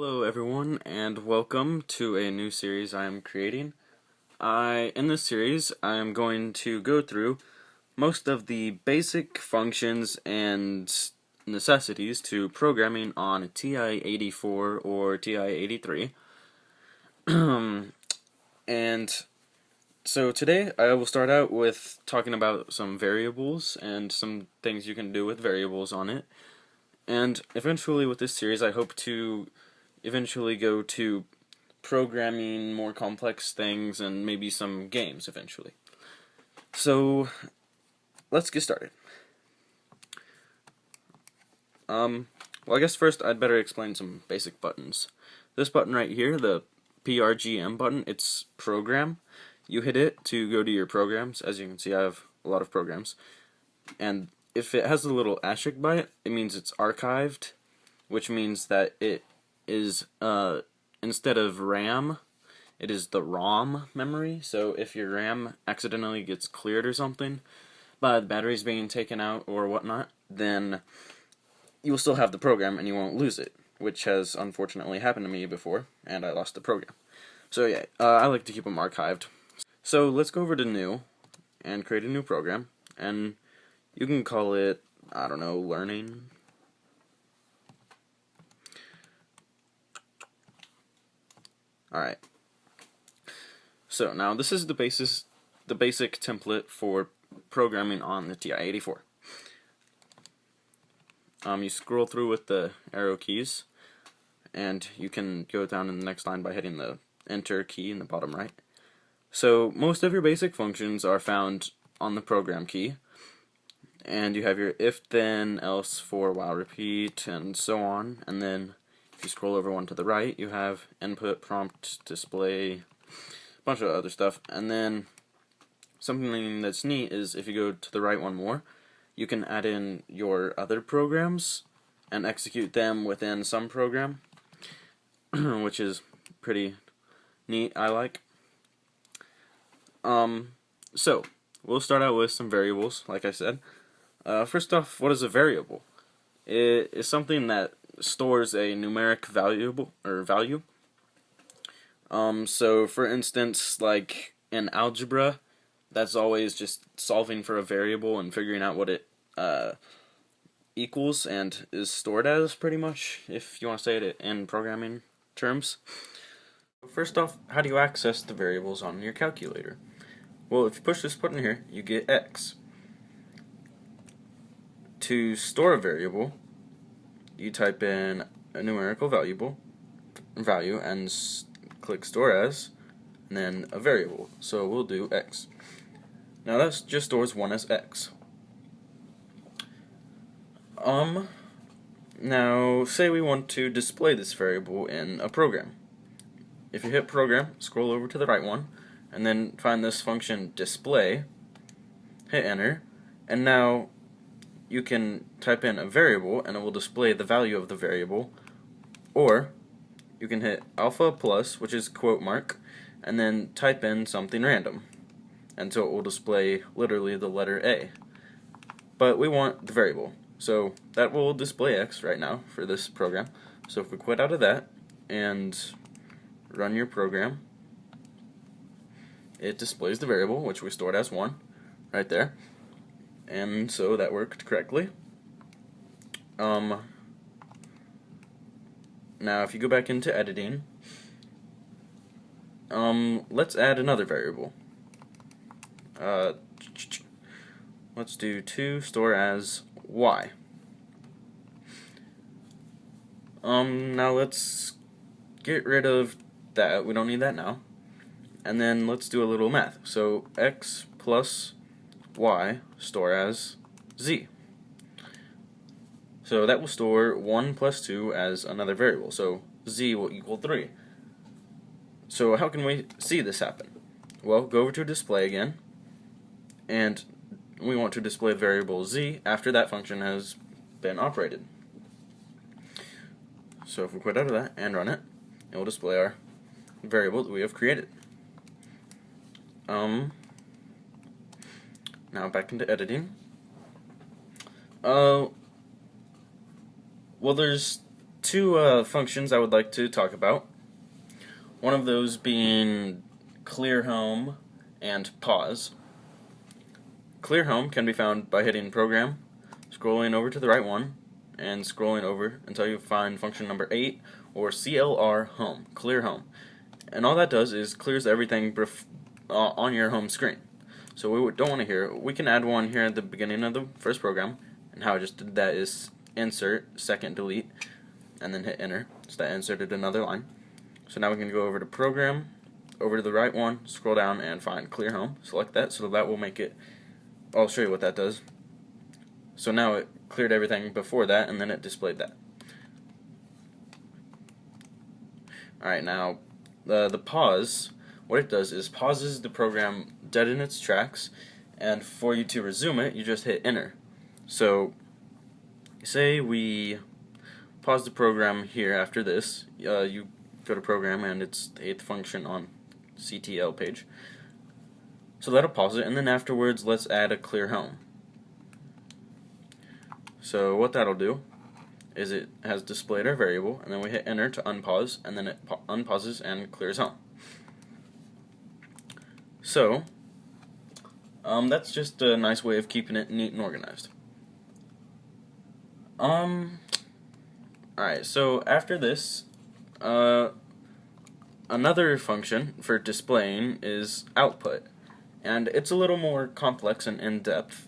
Hello everyone, and welcome to a new series I am creating. In this series, I am going to go through most of the basic functions and necessities to programming on a TI-84 or TI-83. And so today I will start out with talking about some variables and some things you can do with variables on it. And eventually with this series I hope to eventually go to programming more complex things and maybe some games eventually. So let's get started. Well, I guess first I'd better explain some basic buttons. This button right here, the PRGM button, it's program. You hit it to go to your programs. As you can see, I have a lot of programs. And if it has a little asterisk by it, it means it's archived, which means that it is, instead of RAM, it is the ROM memory. So if your RAM accidentally gets cleared or something by the batteries being taken out or whatnot, then you will still have the program and you won't lose it, which has unfortunately happened to me before, and I lost the program. So yeah, I like to keep them archived. So let's go over to New and create a new program, and you can call it, I don't know, learning. Alright. So now this is the basic template for programming on the TI-84. You scroll through with the arrow keys, and you can go down in the next line by hitting the enter key in the bottom right. So most of your basic functions are found on the program key, and you have your if, then, else, for, while, repeat, and so on. And then if you scroll over one to the right, you have input, prompt, display, a bunch of other stuff. And then something that's neat is if you go to the right one more, you can add in your other programs and execute them within some program, which is pretty neat, I like. So we'll start out with some variables, like I said. First off, what is a variable? It is something that stores a numeric value. So for instance, like in algebra, that's always just solving for a variable and figuring out what it equals and is stored as, pretty much, if you want to say it in programming terms. First off, how do you access the variables on your calculator? Well, if you push this button here, you get X. To store a variable, you type in a numerical value and click store as, and then a variable. So we'll do X. Now that just stores one as X. Now say we want to display this variable in a program. If you hit program, scroll over to the right one, and then find this function display, hit enter, and now you can type in a variable and it will display the value of the variable, or you can hit alpha plus, which is quote mark, and then type in something random, and so it will display literally the letter A. But we want the variable, so that will display X right now for this program. So if we quit out of that and run your program, it displays the variable, which we stored as 1 right there. And so that worked correctly. Now if you go back into editing, let's add another variable. Let's do to store as Y. Now let's get rid of that. We don't need that now. And then let's do a little math. So X plus Y store as Z. So that will store 1 plus 2 as another variable. So Z will equal 3. So how can we see this happen? Well, go over to display again, and we want to display the variable Z after that function has been operated. So if we quit out of that and run it, it will display our variable that we have created. Now back into editing. Well, there's two functions I would like to talk about. One of those being ClrHome and pause. ClrHome can be found by hitting Program, scrolling over to the right one, and scrolling over until you find function number 8, or ClrHome, ClrHome. And all that does is clears everything on your home screen. So we don't want to hear it. We can add one here at the beginning of the first program, and how I just did that is insert, second delete, and then hit enter. So that inserted another line. So now we can go over to Program, over to the right one, scroll down and find ClrHome. Select that, so that will make it, I'll show you what that does. So now it cleared everything before that, and then it displayed that. Alright, now the pause, what it does is pauses the program dead in its tracks, and for you to resume it, you just hit enter. So say we pause the program here after this, you go to Program, and it's the 8th function on CTL page. So that'll pause it, and then afterwards let's add a ClrHome. So what that'll do is it has displayed our variable, and then we hit enter to unpause, and then it unpauses and clears home. So that's just a nice way of keeping it neat and organized. Alright, so after this, another function for displaying is output, and it's a little more complex and in-depth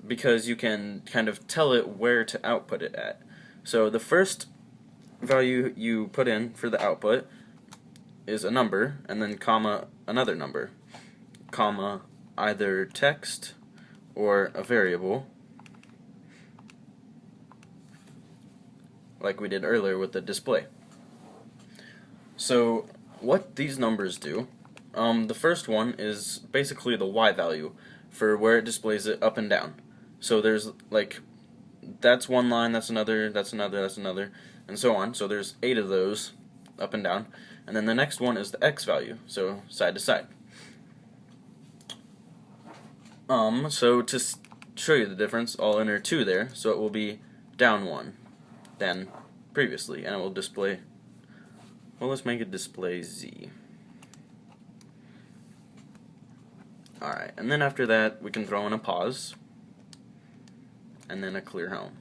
because you can kind of tell it where to output it at. So the first value you put in for the output is a number, and then comma another number, comma either text or a variable, like we did earlier with the display. So what these numbers do, the first one is basically the Y value for where it displays it up and down. So there's like, that's one line, that's another, that's another, that's another, and so on. So there's 8 of those up and down. And then the next one is the X value, so side to side. So to show you the difference, I'll enter 2 there, so it will be down 1 than previously, and it will display, well, let's make it display Z. Alright, and then after that we can throw in a pause, and then a ClrHome.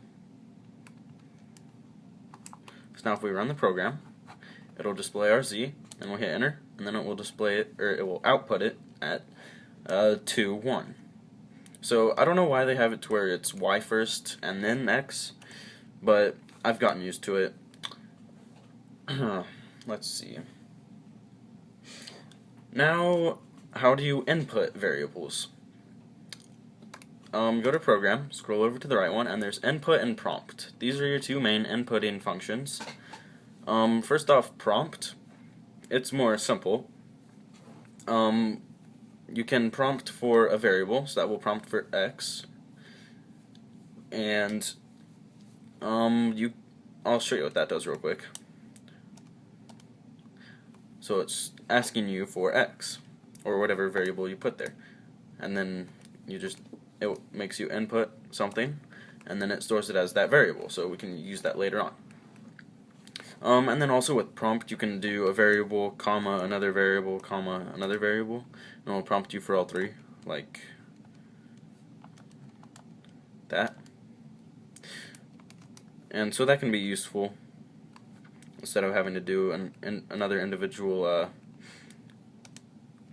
So now if we run the program, it'll display our Z, and we'll hit enter, and then it will display it, or it will output it at 2, 1. So I don't know why they have it to where it's Y first and then X, but I've gotten used to it. Let's see. Now, how do you input variables? Go to Program, scroll over to the right one, and there's input and prompt. These are your two main inputting functions. First off, prompt. It's more simple. You can prompt for a variable, so that will prompt for X. And I'll show you what that does real quick. So it's asking you for X, or whatever variable you put there, and then it makes you input something, and then it stores it as that variable, so we can use that later on. And then also with prompt, you can do a variable, comma, another variable, comma, another variable, and it'll prompt you for all 3, like that. And so that can be useful instead of having to do another individual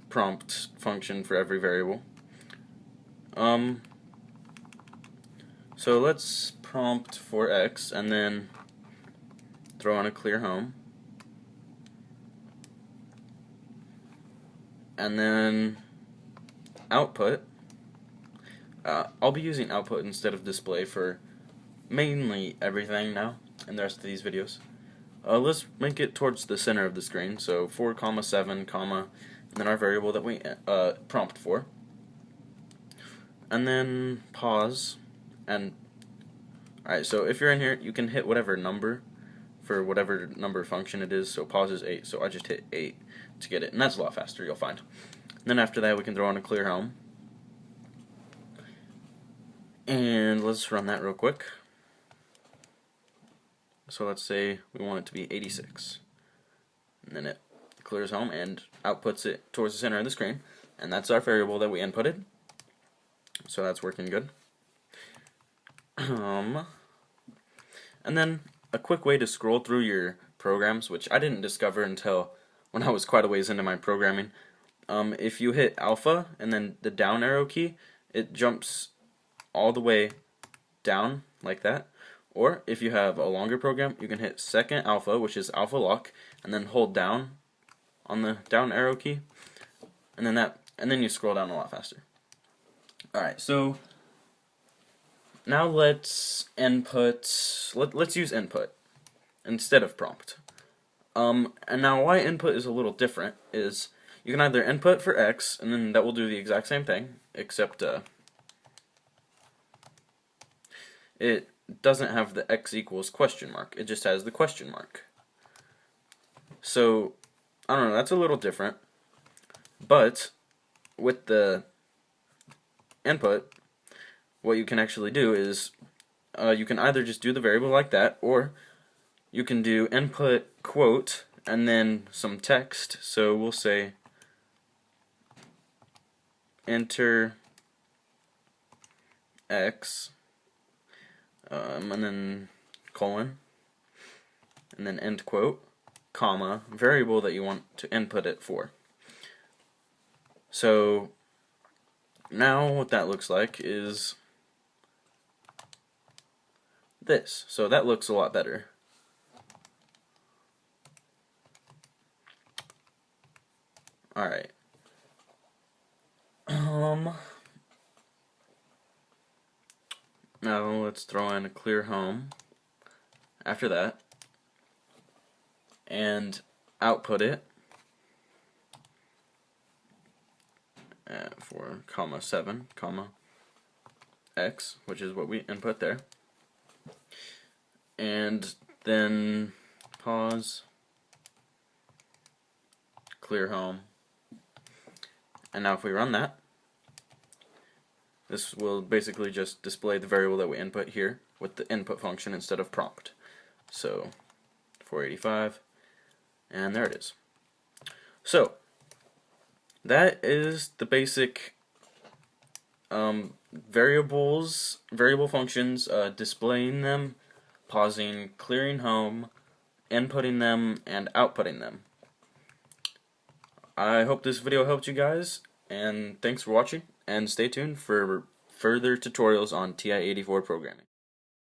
prompt function for every variable. So let's prompt for X, and then throw in a ClrHome, and then output. I'll be using output instead of display for mainly everything now in the rest of these videos. Let's make it towards the center of the screen, so 4, 7, and then our variable that we prompt for, and then pause. And alright, so if you're in here, you can hit whatever number for whatever number function it is. So pause is 8, so I just hit 8 to get it, and that's a lot faster, you'll find. And then after that we can throw in a ClrHome, and let's run that real quick. So let's say we want it to be 86. And then it clears home and outputs it towards the center of the screen. And that's our variable that we inputted. So that's working good. And then a quick way to scroll through your programs, which I didn't discover until when I was quite a ways into my programming. If you hit alpha and then the down arrow key, it jumps all the way down like that. Or if you have a longer program, you can hit second alpha, which is alpha lock, and then hold down on the down arrow key, and then you scroll down a lot faster. Alright, so now let's use input instead of prompt. And now why input is a little different is you can either input for X, and then that will do the exact same thing, except it doesn't have the X equals question mark. It just has the question mark. So, I don't know, that's a little different. But with the input, what you can actually do is you can either just do the variable like that, or you can do input quote and then some text. So we'll say enter X and then colon and then end quote, comma, variable that you want to input it for. So now what that looks like is this. So that looks a lot better. Alright. Now let's throw in a ClrHome after that and output it for comma 7 comma X, which is what we input there, and then pause, ClrHome, and now if we run that, this will basically just display the variable that we input here with the input function instead of prompt. So 485, and there it is. So that is the basic variable functions, displaying them, pausing, clearing home, inputting them, and outputting them. I hope this video helped you guys, and thanks for watching, and stay tuned for further tutorials on TI-84 programming.